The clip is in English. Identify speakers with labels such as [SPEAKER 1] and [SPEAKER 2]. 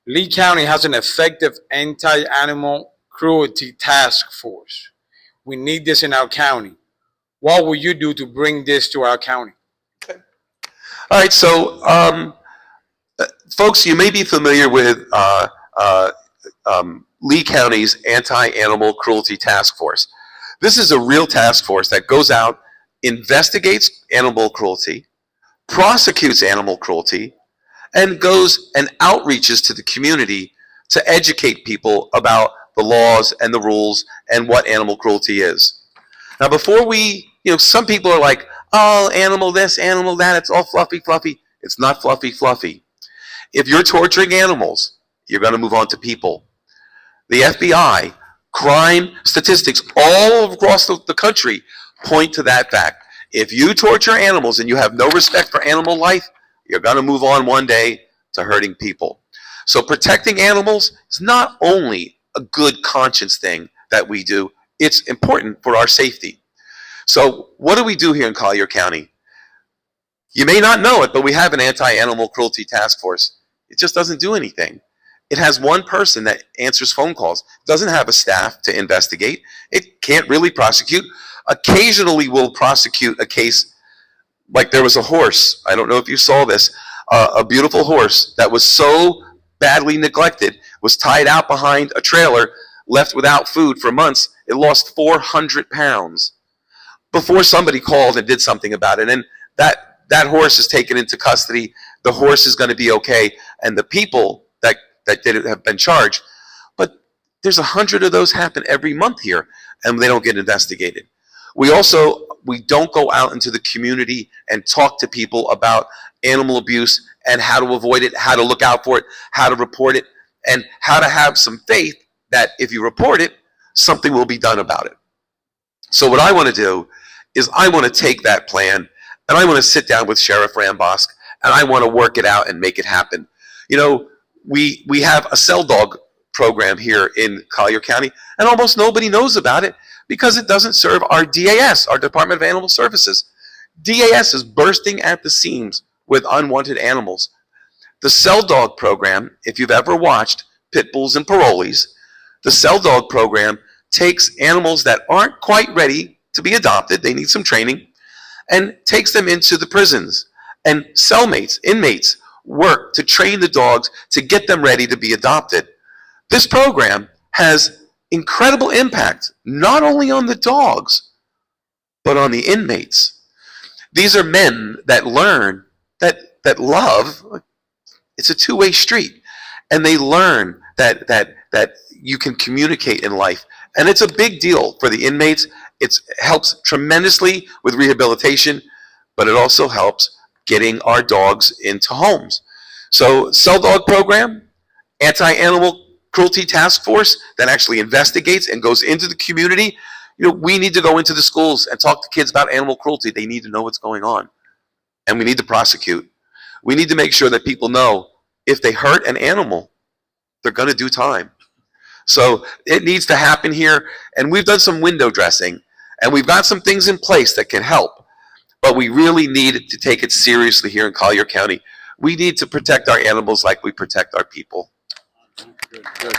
[SPEAKER 1] Lee County has an effective anti-animal cruelty task force. We need this in our county. What will you do to bring this to our county?
[SPEAKER 2] Okay. All right, so folks, you may be familiar with Lee County's Anti-Animal Cruelty Task Force. This is a real task force that goes out, investigates animal cruelty, prosecutes animal cruelty, and goes and outreaches to the community to educate people about the laws and the rules and what animal cruelty is. Now, before we, some people are like, oh, animal this, animal that, it's all fluffy, fluffy. It's not fluffy, fluffy. If you're torturing animals, you're going to move on to people. The FBI, crime statistics all across the country point to that fact. If you torture animals and you have no respect for animal life, you're going to move on one day to hurting people. So protecting animals is not only a good conscience thing that we do, it's important for our safety. So what do we do here in Collier County? You may not know it, but we have an anti-animal cruelty task force. It just doesn't do anything. It has one person that answers phone calls. It doesn't have a staff to investigate. It can't really prosecute. Occasionally we'll prosecute a case like there was a horse. I don't know if you saw this. A beautiful horse that was so badly neglected, was tied out behind a trailer, left without food for months. It lost 400 pounds before somebody called and did something about it. And that horse is taken into custody. The horse is going to be okay. And the people that did it have been charged. But there's 100 of those happen every month here, and they don't get investigated. We don't go out into the community and talk to people about animal abuse and how to avoid it, how to look out for it, how to report it, and how to have some faith that if you report it, something will be done about it. So what I want to do is I want to take that plan and I want to sit down with Sheriff Rambosk and I want to work it out and make it happen. We have a cell dog program here in Collier County, and almost nobody knows about it because it doesn't serve our DAS, our Department of Animal Services. DAS is bursting at the seams with unwanted animals. The cell dog program, if you've ever watched Pit Bulls and Parolees, the cell dog program takes animals that aren't quite ready to be adopted, they need some training, and takes them into the prisons. And cellmates, inmates, work to train the dogs to get them ready to be adopted. This program has incredible impact, not only on the dogs, but on the inmates. These are men that learn that love, it's a two-way street. And they learn that you can communicate in life. And it's a big deal for the inmates. It helps tremendously with rehabilitation, but it also helps getting our dogs into homes. So cell dog program, anti-animal cruelty task force that actually investigates and goes into the community. We need to go into the schools and talk to kids about animal cruelty. They need to know what's going on. And we need to prosecute. We need to make sure that people know if they hurt an animal, they're going to do time. So it needs to happen here. And we've done some window dressing. And we've got some things in place that can help. But we really need to take it seriously here in Collier County. We need to protect our animals like we protect our people.
[SPEAKER 1] Good, good.